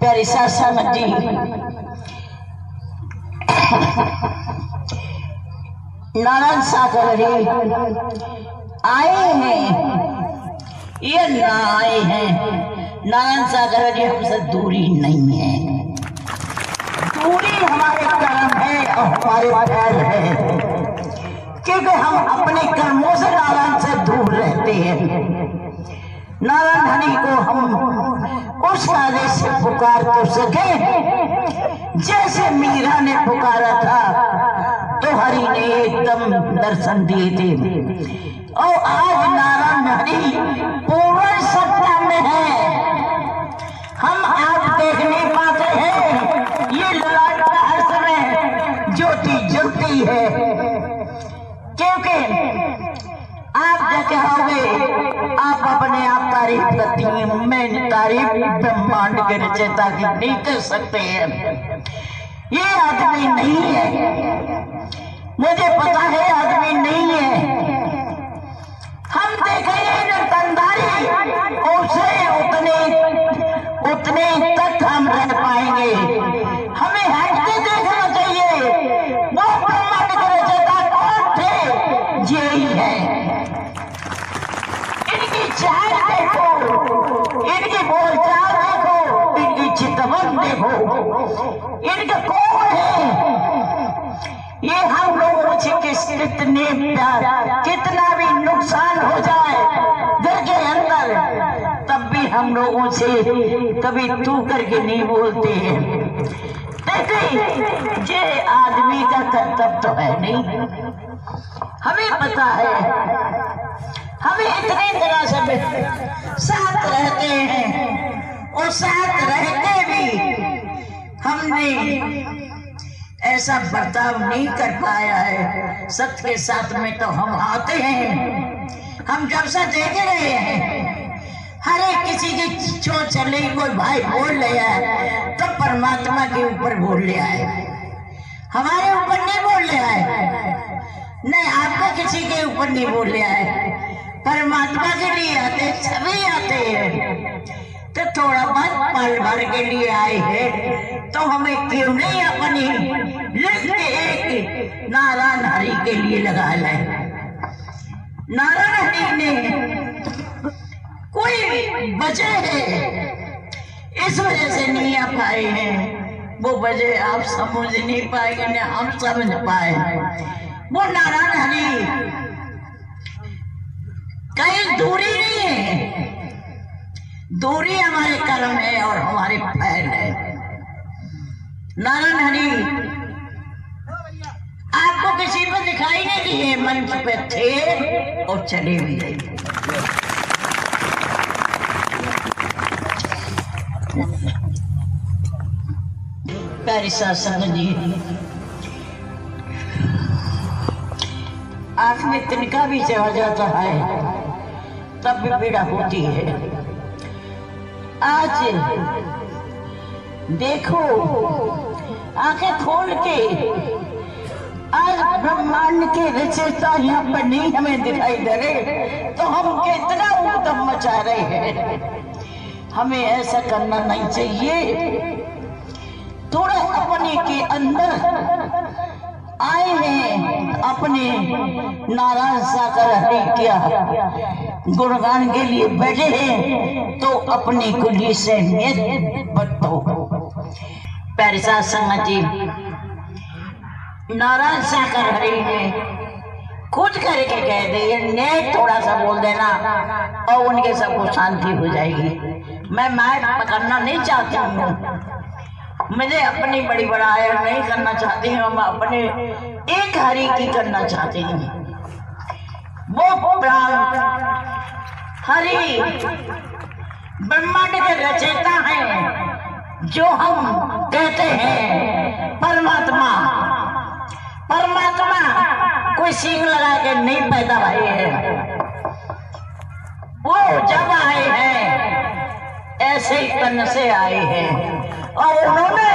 प्यारी सासंग जी नारायण सागर आए हैं, ये ना आए हैं। नारायण सागर जी हमसे दूरी नहीं है, दूरी हमारे कर्म है और हमारे फैल है, क्योंकि हम अपने कर्मों से नारायण से दूर रहते हैं। नारायण हरि को हम उस काले से पुकार तो सके जैसे मीरा ने पुकारा था तो हरि ने एकदम दर्शन दिए थे। और आज नारायण हरि पूर्ण सत्ता में है, हम आज देख नहीं पाते हैं। ये ललाट का हर्ष में ज्योति जलती है, क्योंकि आप जो कहोगे आप अपने आप तारीफ करती हैं, मैं तारीफ ब्रह्मांड के रचयिता की नहीं कर सकते हैं। ये आदमी नहीं है, मुझे पता है आदमी नहीं है। हम देखेंगे नरतंदारी उसे उतने तक हम रह पाएंगे। हमें हट के देखना चाहिए वो ब्रह्मांड के रचयिता कौन थे, यही है। इनकी चाल देखो, इनकी बोलचाल देखो, इनकी चितवन देखो, इनका कौन है। ये हम लोगों से कितने कितना भी नुकसान हो जाए दिल के अंदर, तब भी हम लोगों से कभी तू करके नहीं बोलते हैं। देखिए ये आदमी का कर्तव्य तो है नहीं, हमें पता है। हमें इतने तरह से साथ रहते हैं और साथ रहते भी हमने ऐसा बर्ताव नहीं कर पाया है। सत्य के साथ में तो हम आते हैं, हम जब से देख रहे हैं हर एक किसी की चोट चले, कोई भाई बोल ले आए तो परमात्मा के ऊपर बोल ले आए, हमारे ऊपर नहीं बोल ले आए, नहीं आपका किसी के ऊपर नहीं बोल ले आए, परमात्मा के लिए आते, सभी आते हैं। तो थोड़ा बहुत पल भर के लिए आए हैं तो हमें क्यों नहीं अपनी लिख के एक नारायण हरि के लिए लगा लें। नारायण हरि ने कोई वजह है इस वजह से नहीं आ पाए हैं, वो वजह आप समझ नहीं पाएंगे न हम समझ पाए। वो नारायण हरि कहीं दूरी नहीं है, दूरी हमारे कर्म है और हमारे फैल है। नारायण हरि आपको किसी पर दिखाई नहीं दिए, मंच पे थे और चले भी गए। प्यारी सासंग जी आंख में तिनका भी चला जाता है तब भी पीड़ा होती है। आज देखो आंखें खोल के, आज ब्रह्मांड के रचयिता यहाँ पर नहीं हमें दिखाई दे रहे तो हम कितना ऊधम मचा रहे हैं। हमें ऐसा करना नहीं चाहिए। थोड़ा अपने के अंदर आए हैं, अपने नारायण सागर हरि क्या गुणगान के लिए बैठे हैं तो अपनी कुली से बतो। प्यारी सासंग जी नारायण सागर हरि ने खुद करके कह दिए, ने थोड़ा सा बोल देना और उनके सबको शांति हो जाएगी। मैं माइक पकड़ना नहीं चाहती हूँ, मुझे अपनी बड़ी बड़ाई नहीं करना चाहती हूँ, मैं अपने एक हरि की करना चाहती हूँ। वो प्राण हरि ब्रह्मांड के रचयिता हैं, जो हम कहते हैं परमात्मा। परमात्मा कोई सींग लगा के नहीं पैदा भाई है, वो जब आए हैं ऐसे ही तन से आए हैं और उन्होंने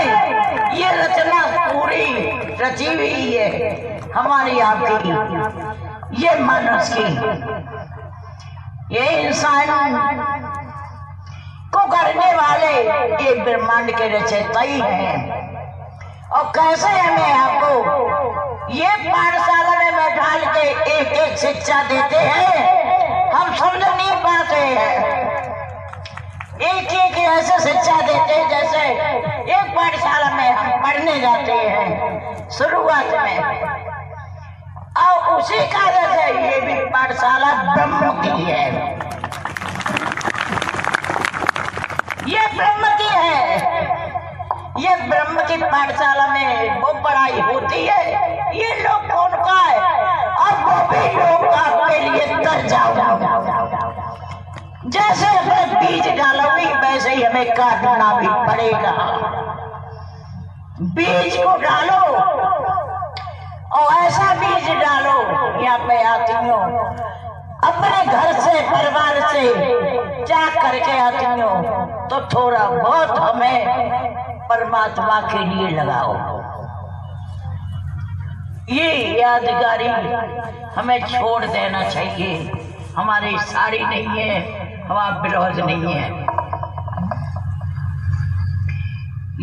ये रचना पूरी रची हुई है हमारी आपकी, ये मनुष्य की, ये इंसान को करने वाले ये ब्रह्मांड के रचयिता ही हैं। और कैसे हमें आपको ये पाठशाला में बैठाल के एक एक शिक्षा देते हैं, हम समझ नहीं पाते हैं। एक एक ऐसे शिक्षा देते हैं जैसे एक पाठशाला में हम पढ़ने जाते हैं शुरुआत में, और उसी कारण से ये भी पाठशाला ब्रह्म की है, ये ब्रह्म की है। ये ब्रह्म की पाठशाला में वो पढ़ाई होती है। ये लोग कौन का है, और वो भी लोग आपके लिए तर जाओ। जैसे हमें बीज डालोगी वैसे ही हमें काटना भी पड़ेगा। बीज को डालो और ऐसा बीज डालो, यहाँ पे आती हो अपने घर से परिवार से त्याग करके आती हो, तो थोड़ा बहुत हमें परमात्मा के लिए लगाओ। ये यादगारी हमें छोड़ देना चाहिए। हमारी साड़ी नहीं है, हमारा विरोध नहीं है।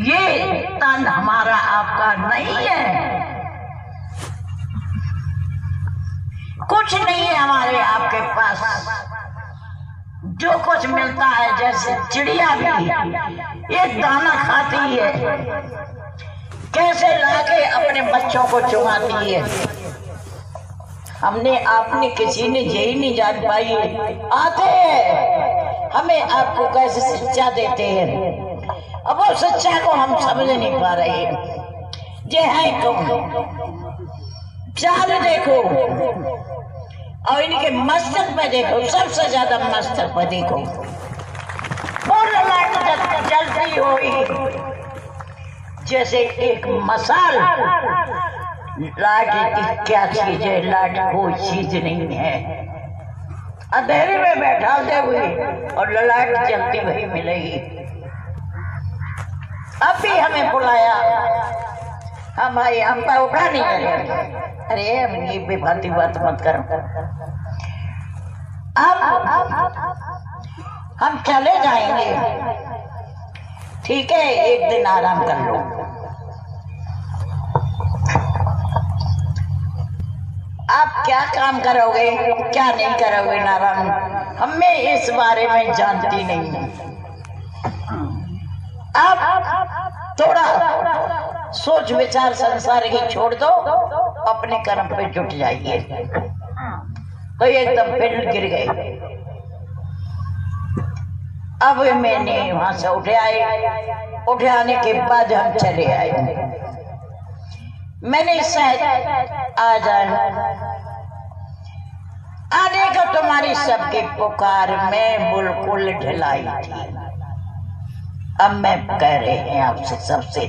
ये तन हमारा आपका नहीं है, कुछ नहीं है हमारे आपके पास। जो कुछ मिलता है, जैसे चिड़िया भी एक दाना खाती है, कैसे लाके अपने बच्चों को चुमाती है। हमने आपने किसी ने यही नहीं जान पाई आते हैं हमें आपको कैसे शिक्षा देते हैं। अब वो शिक्षा को हम समझ नहीं पा रहे हैं। जे है कौन, चाल देखो और इनके मस्तक पे देखो, सबसे ज्यादा मस्तक पे देखो, और लाइट जलती हुई जैसे एक मसाल। लाइट की क्या चीज है, लाइट कोई चीज नहीं है। अंधेरे में बैठा दे हुई और लाइट जलती हुई मिलेगी। अब भी हमें बुलाया, हम भाई हम पर उठा नहीं करे। अरे ये बेफालतू बात मत करो। अब हम चले जाएंगे, ठीक है, एक दिन आराम कर लो। आप क्या काम करोगे क्या नहीं करोगे नारायण, हमें इस बारे में जानती नहीं है। आप थोड़ा सोच विचार संसार की छोड़ दो, अपने कर्म पे जुट जाइए। तो एकदम फिर गिर गए। अब मैंने वहां से उठे आने के बाद हम चले आए। मैंने शायद आ जाए आने का तुम्हारी सबकी पुकार में बिल्कुल ढिलाई थी। अब मैं कह रहे हैं आपसे सबसे,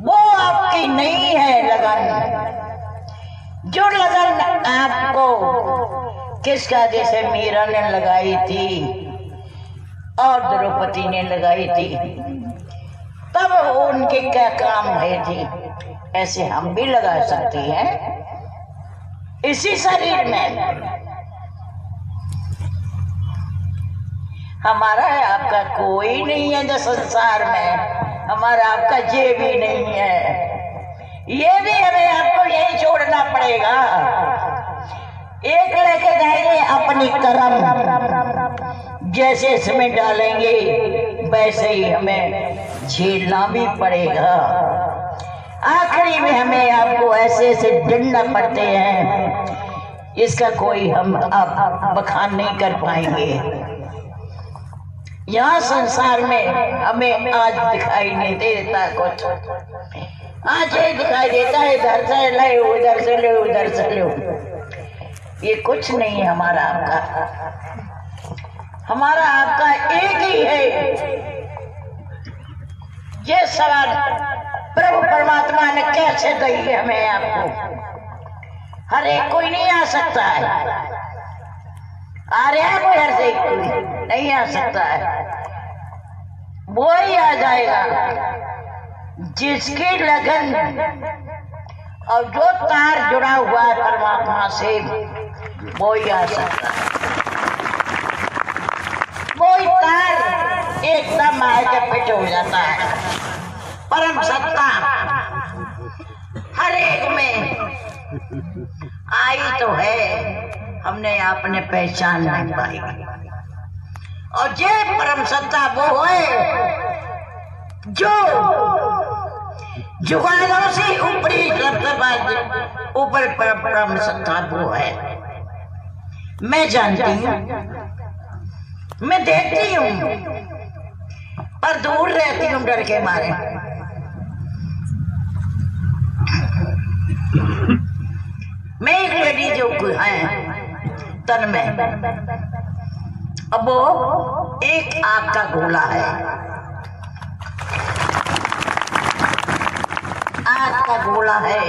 वो आपकी नहीं है लगन। जो लगन आपको किसका जैसे मीरा ने लगाई थी और द्रौपदी ने लगाई थी, तब उनके क्या काम भय थी, ऐसे हम भी लगा सकते हैं इसी शरीर में। हमारा आपका कोई नहीं है जो संसार में, हमारा आपका ये भी नहीं है। ये भी हमें आपको यही छोड़ना पड़ेगा। एक लेके जाएंगे अपनी कर्म, जैसे इसमें डालेंगे वैसे ही हमें झेलना भी पड़ेगा। आखिरी में हमें आपको ऐसे ऐसे डंडा पड़ते हैं, इसका कोई हम अब बखान नहीं कर पाएंगे। यहाँ संसार में हमें आज दिखाई नहीं देता कुछ, आज ये दिखाई देता है इधर से ले उधर से ले उधर से ले, ये कुछ नहीं है हमारा आपका। हमारा आपका एक ही है। ये सवाल प्रभु परमात्मा ने कैसे दी है हमें आपको, हर एक कोई नहीं आ सकता है। आ रहा है कोई, हर से कोई नहीं आ सकता है। वो ही आ जाएगा जिसकी लगन और जो तार जुड़ा हुआ है परमात्मा से, वो ही आ सकता है। वो ही तार एकदम आके फिट हो जाता है। परम सत्ता हर एक में आई तो है, हमने आपने पहचान नहीं पाई। और ये परम सत्ता वो है जो जुगाड़ों से ऊपरी ऊपर परम सत्ता वो है। मैं जानती हूँ, मैं देखती हूँ, पर दूर रहती हूँ डर के मारे। मैं एक लेडी जो है तन में, अब वो एक आग का गोला है, आग का गोला है,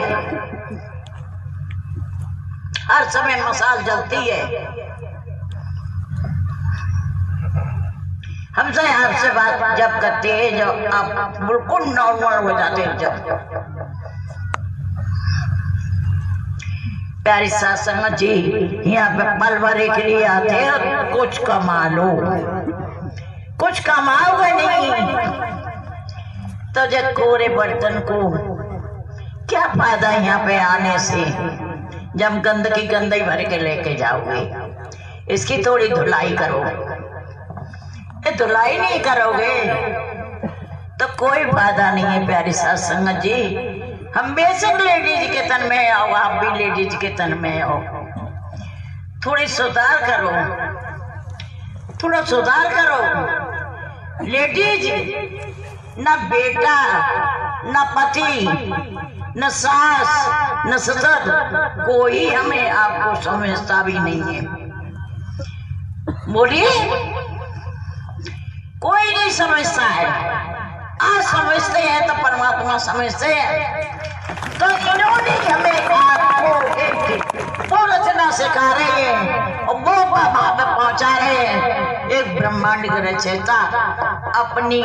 हर समय मसाल जलती है। हमसे आपसे बात जब करते हैं, जब आप बिल्कुल नॉर्मल हो जाते हैं, जब प्यारी सास संगत जी यहाँ पे पल भर के लिए आते हैं, कुछ कमा लो, कुछ कमाओगे नहीं तो जब कोरे बर्तन को क्या फायदा यहाँ पे आने से, जब गंदगी गंदगी भर के लेके जाओगे। इसकी थोड़ी धुलाई करो। ये धुलाई नहीं करोगे तो कोई फायदा नहीं है। प्यारी सास संगत जी, हम बेसिक लेडीज के तन में आओ, आप भी लेडीज के तन में हो, थोड़ी सुधार करो, थोड़ा सुधार करो। लेडीज न बेटा, न पति, न सास, न ससुर, कोई हमें आपको समझता भी नहीं है। बोलिए, कोई नहीं समझता है। आज समझते हैं तो परमात्मा समझते हैं। तो इन्होंने हमें आपको वो रचना सिखा रहे हैं और वो वहां पे पहुंचा रहे हैं। एक ब्रह्मांड की रचयिता अपनी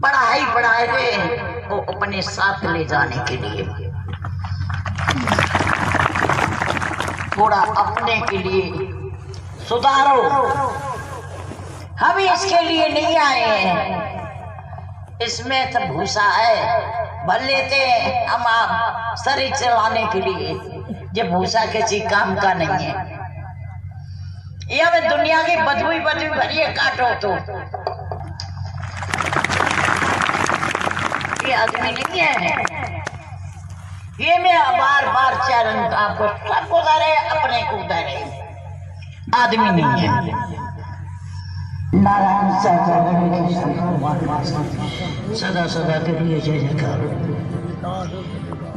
पढ़ाई के वो अपने साथ ले जाने के लिए, थोड़ा अपने के लिए सुधारो। हम इसके लिए नहीं आए हैं, इसमें तो भूसा है, भर लेते हैं हम आप शरीर चलाने के लिए। ये भूसा किसी काम का नहीं है। ये हमें दुनिया की बदबू भरिए काटो तो ये आदमी नहीं है। ये मैं बार बार चैलेंज आपको सबको धरे, अपने को धरे, आदमी नहीं है। नारायण सदा सदा के लिए जय जयकार।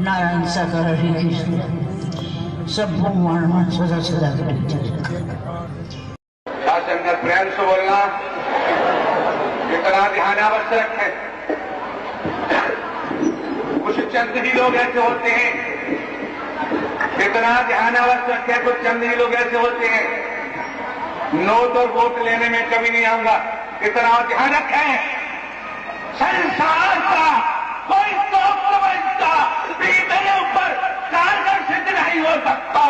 नारायण साकार हरि कृष्ण, सब भगवान सदा सदा के लिए जय जयकार। शासन में प्रेम से बोलना इतना ध्यान आवश्यक है। कुछ चंद ही लोग ऐसे होते हैं, इतना ध्यान आवश्यक है। कुछ चंद ही लोग ऐसे होते हैं, नोट और वोट लेने में कभी नहीं आऊंगा, इतना ध्यान रखें। संसार का कोई सोच समझता भी मेरे ऊपर कारगर सिद्ध नहीं हो सकता।